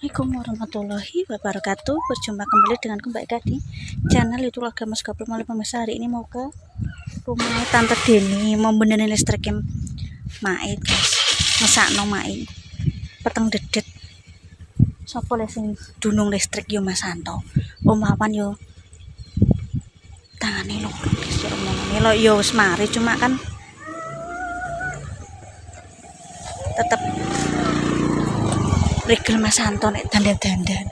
Assalamualaikum warahmatullahi wabarakatuh. Berjumpa kembali dengan Mbak Eka di channel itu Keluarga Mas Gabriel. Malam pemirsa, hari ini mau ke rumah Tante Deni, mau benerin listriknya Mait guys. Ngesakno Mait peteng dedet. Sopo le sing dunung listrik yo Mas Santo. Omawan yo tangane loro guys, yo omongane lo yo wis mari, cuma kan tetep regel Mas Santo nek dandan-dandan.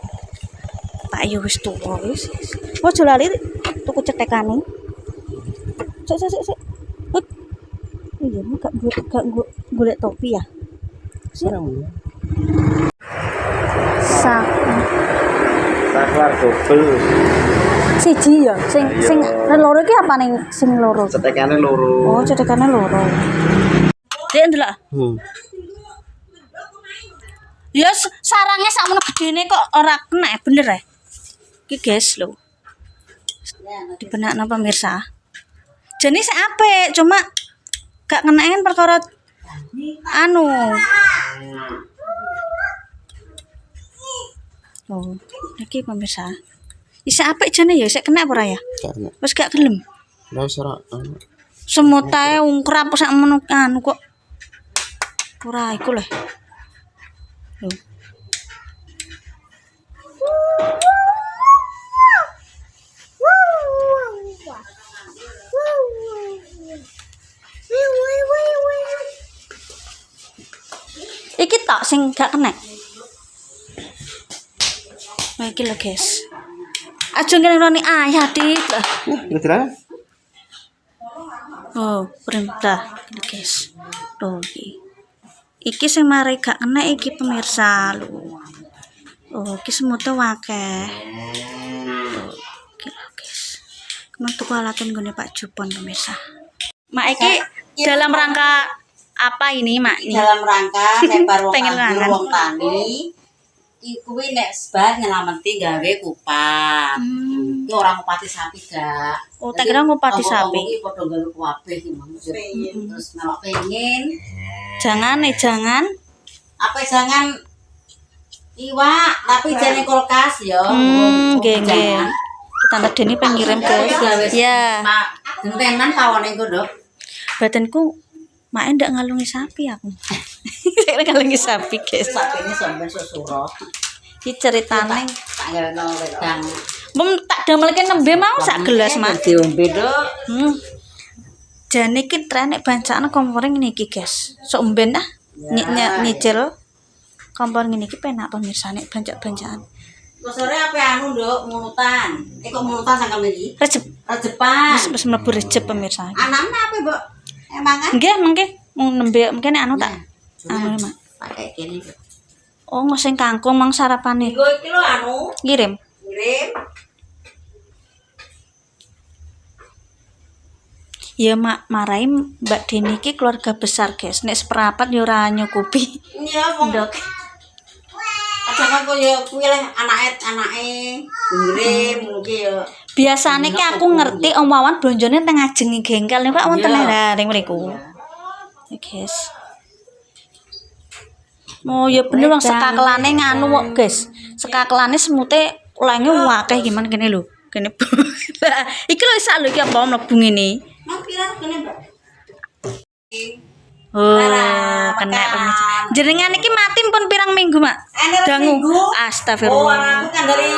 Pak yo wis tuwa wis. Ojo lali tuku cetekane. Sik. Iya, gak golek topi ya. Sarang. Saklar double. Siji ya, sing loro iki apane sing loro? Cetekane loro. Oh, cetekane loro. Dek ndelok. Ya sarangnya sakmono gedene kok ora kena bener ya. Iki guys lho. Dibenakno pemirsa. Jenis apik, cuma gak kenaen perkara anu. Oh, iki pemirsa. Isa apik jane ya, isih kena apa ora ya? Wis gak gelem. Lah ora Semut ae ungkrap sakmono anu kok. Ora iku lho. Loh. Iki tok sing gak kena. Nah, iki lho guys. Aja ngreni ayah Dik. Beneran? Oh, perintah guys. Tuh iki. Iki sing mari gak kena iki pemirsa lho. Oh, iki semute akeh. Oh, iki lho guys. Kemen tuku alaten nggone Pak Jupon pemirsa. Mak iki dalam rangka apa ini, Mak? Dalam rangka nek baru Pengen wong tani iku nek sebar nyelameti gawe kupat. Iki ora ngupati sapi gak. Oh, tak kira ngupati sapi. Iki padha gawe kabeh iki Mang. Terus nek pengen Jangan. apa jangan iwak tapi jane kulkas ya. Nggih. Tante Deni pengirim guys. Ya. Gentenan kawane engko, Dok. Badanku mak ndak ngalungi sapi aku. Saya ngalungi sapi guys. Sapine sampean susuro. Iki ceritane Tak gareno wedang. Mem tak damelke nembe mau sak gelas, Mak. Diombe, Dok. Jane iki tren nek bancane kompor ngene iki, guys. Sok mben ah nyicil kompor ngene iki penak pemirsa nek bancak-bancakan. Sore apa anu, Nduk, munutan. Kok munutan sangkem iki? Rejepan. Wis mlebu rejep pemirsa. Anakne apa, Mbok? Emangan? Nggih, mengke nembe mungkin anu tak anu, Mak. Pakai kene. Oh, sing kangkung mang sarapane. Nggo iki lho anu. Ngirim. Ya mak marai Mbak Deni iki keluarga besar guys. Nek seperapat yo ora nyukupi. Iya, wong. Ndok. Kadang kok yo kuwi le anake ngirim ngono ki yo. Biasane ki aku ngerti Om Wawan blonjone teng ajeng gengkel nek Pak wonten ring mriku. Ya guys. Oh ya bener wong sekakelane nganu kok guys. Sekakelane semute ulangnya akeh gimana kene lho. Kene. Iki lho sak lho iki apa mlebu ngene. Mang pira kene, Mbak? Oh, kena pemirsa. Jenengan iki mati pun pirang minggu, Mak? Dangu. Astagfirullah. Oh, kan dari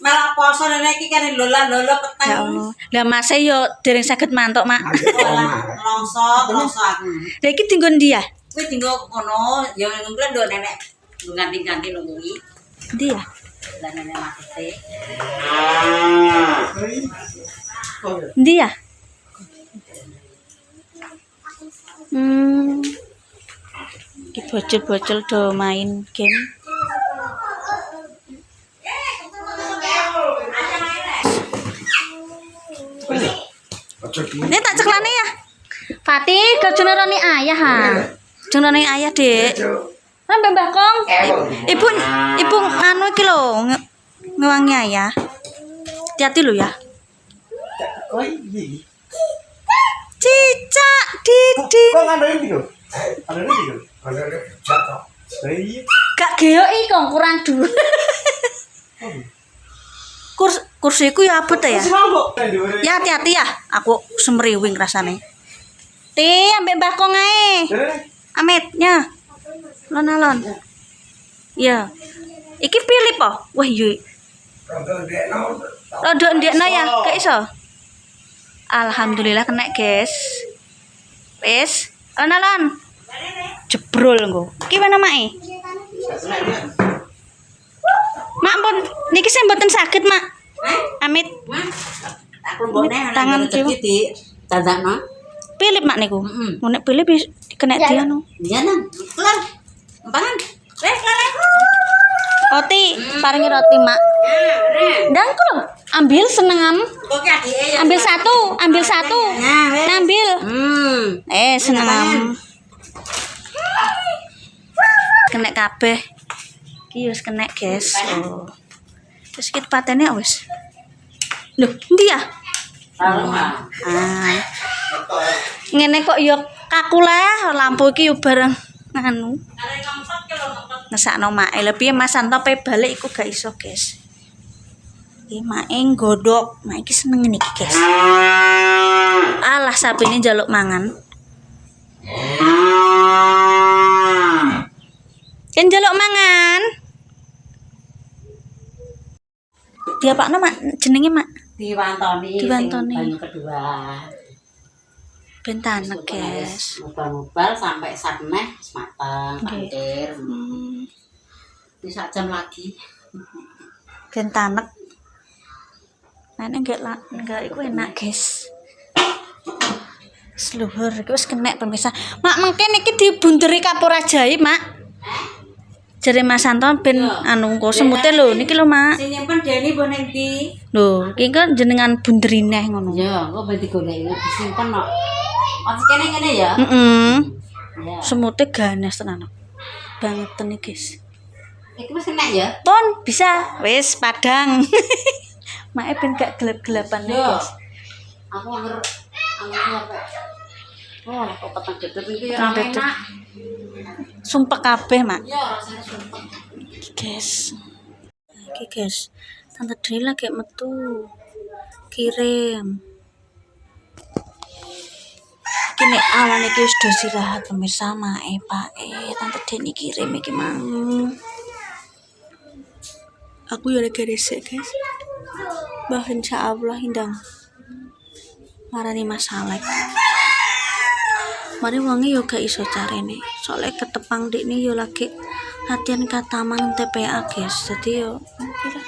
malah poso rene iki kan lola peteng. Ya Allah. Lah Mas yo dereng saged mantuk, Mak. Longso aku. Lah iki dinggon ndi ya? Kuwi dinggo kono, ya ngomong ndo nenek ganti-ganti nunggu iki. Ndi ya? Lah nenek makete. Ndi ya? Iki bocil-bocil do main game. Ini tak ceklane ya. Fatih, kerja nurani ayah ha. Nurani ayah, Dek. Mbak Mbah Kong. Ibu anu iki lho, ngewangi ayah. Hati-hati lho ya. Cicak Didi. Kok ngandani iki lho? Ada ini lho. Ada jatuh. Iya. Gak geo kok kurang dulu. Kursiku ya abot ya. Ya hati-hati ya. Aku semriwing rasane. Ti ambek Mbah Kong ae. Amit nya. Lon-lon. Ya. Iki Philip po. Wah iya. Rodok ndekno ya, gak iso. Alhamdulillah kena, guys. Wis, lon-lon. Jebrol engko. Iki mana mae? Mak pun niki sing mboten saged, Mak. Amit. Aku mbone Tangan cium. di tandakno. Philip Mak niku. Nek Philip kena dia anu. Iya nang. Kelar. Empangan. Wes kelar. Roti, paringi roti, Mak. Ndangku lho, ambil seneng am. Oke adike ya. Ambil satu. Nah, wes. Ambil. Seneng am. Kena kabeh. Iki wis kena, guys. Oh. Terus kita patene wis. Loh, endi ya? Ah. Ngene kok ya kaku lah lampu iki yo bareng anu. Nesakno mae lebih Mas Santo pe balik iku gak iso, guys. Iki mae nggodhok, mae iki seneng niki, guys. Alah sapine njaluk mangan. Kan njaluk mangan. Diapakno, Mak? Jenenge, Mak? Diwantoni. Diwantoni. Banyu kedua. Ben tanek, guys. Mubal sampai sakneh wis mateng, pantir. Bisa jam lagi. Ben tanek. Nek enggak iku enak, guys. Sluhur iki wis kenek pemirsa. Mak mengke niki dibunderi kapur ajaib, Mak. Jare Mas Santo ben anu kok semute lho niki lho, Mak. Sing nyimpen Deni mbok ning ndi? Lho, iki kan jenengan bunderi neh ngono. Ya, kok ben digoleki disimpen kok. Masih kene-kene ya. Ya. Semute ganas tenan. Banget nih, guys. Iki wis kena ya. Pon bisa wis padang. Mae ben gak gelap-gelapan nih, Yo. guys. Aku anger apa? Oh, kok peteng gedhe iki ya Peteng gedhe. enak. Sumpek kabeh, Mak. Ya, rasane sumpah. Guys. Iki, guys. Tante Deni lagi metu. Kirim. Iki nek awan iki wis do istirahat pemirsa mae Pak. Tante Deni kirim iki mang. Aku ya lagi resik, guys. Bah insyaallah hindang. Marani masalah. Mari wangi yo gak iso carane. Soale ketepang dekne yo lagi latihan kataman TPA, guys. Jadi yo kira.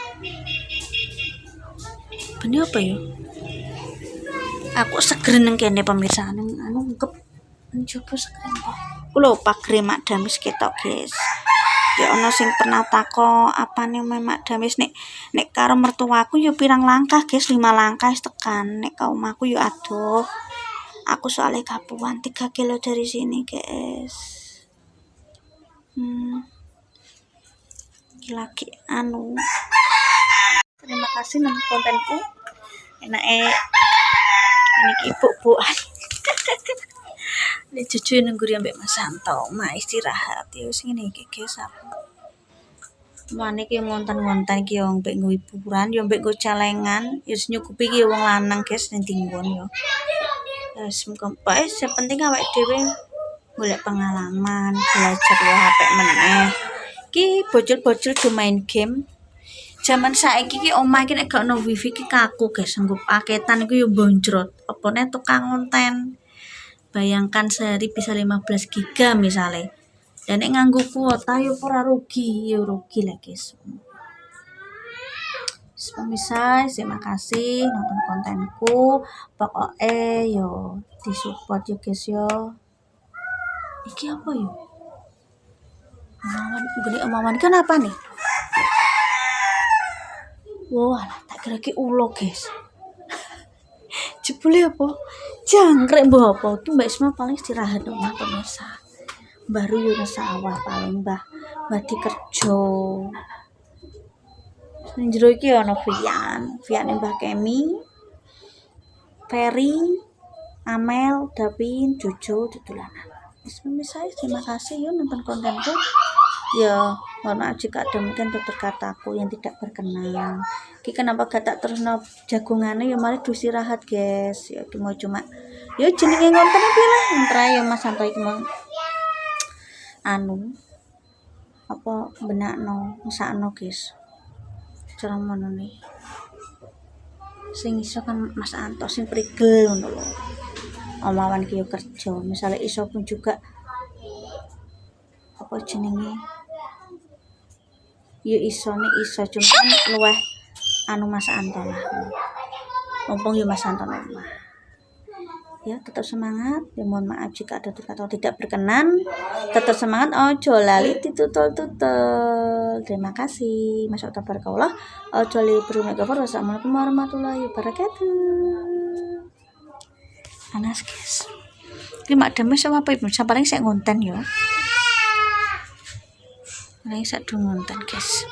Bener apa yo? Aku seger nang kene pemirsa anu ngep njogo seger kok. Ku lho pagre Mak Damis ketok, guys. Ya ana sing pernah tako apane Mak Damis nek karo mertuaku yo pirang langkah, guys, 5 langkah wis tekan. Nek ka omahku yo adoh. Aku soalnya kapuan 3 kilo dari sini, guys. Lagi anu. Terima kasih nonton kontenku. Enake ini ibu-ibuan. Ini cucu nungguri ambek Mas Santo, mak istirahat ya wis ngene iki, guys. Mane ki ngonten-ngonten ki yo mbek nggo hiburan, yo mbek nggo celengan, yo nyukupi ki wong lanang, guys, ning tinggon yo. Wis mengko sing penting awake dhewe golek pengalaman, belajar lo HP meneh. Ki bocil-bocil do main game. Zaman saiki ki omah iki nek gak ono wifi ki kaku, guys. Nggo paketan iku yo boncrot. Opone tukang konten. Bayangkan sehari bisa 15 giga misalnya. Dan nek nganggo kuota yo ora rugi, yo rugi lah, guys. Pemirsa, terima kasih nonton kontenku. Pokoknya yo disupport yo, guys yo. Iki apa yo? Omongan kan apa nih? Wah, tak kira ki ulo, guys. Jebule apa? Jangkrik mbah apa? Ki Mbak Isma paling istirahat omah pemirsa. Baru yo nang sawah paling Mbah di kerja. Ning jero iki ana Vian Mbah Kemi, Ferry, Amel, Davin, Jojo, Tutulanan. Pemirsa, terima kasih yo nonton kontenku. Ya, Mohon maaf jika ada mungkin tutur kataku yang tidak berkenan. Ki kenapa gak tak terusno jagungane ya mari istirahat guys. Ya ki mau cuma ya jenenge ngonten apa lah ntra ya Mas Santo iki mau anu apa benakno mesakno guys. Cara ngono nih. Sing iso kan Mas Anto sing prigel ngono lho. Omawan ki yo kerja, misalnya iso pun juga apa jenenge ya iso cuman luweh anu Mas Anto lah. Mumpung ya Mas Anto omah. Ya tetap semangat. Ya mohon maaf jika ada kata tidak berkenan. Tetap semangat, ojo lali ditutul-tutul. Terima kasih. Masya Allah tabarakallah. Ojo lali berumegafar. Wassalamualaikum warahmatullahi wabarakatuh. Panas guys. Ini mak demes sama apa ibu? Paling saya ngonten ya. Paling saya ngonten guys.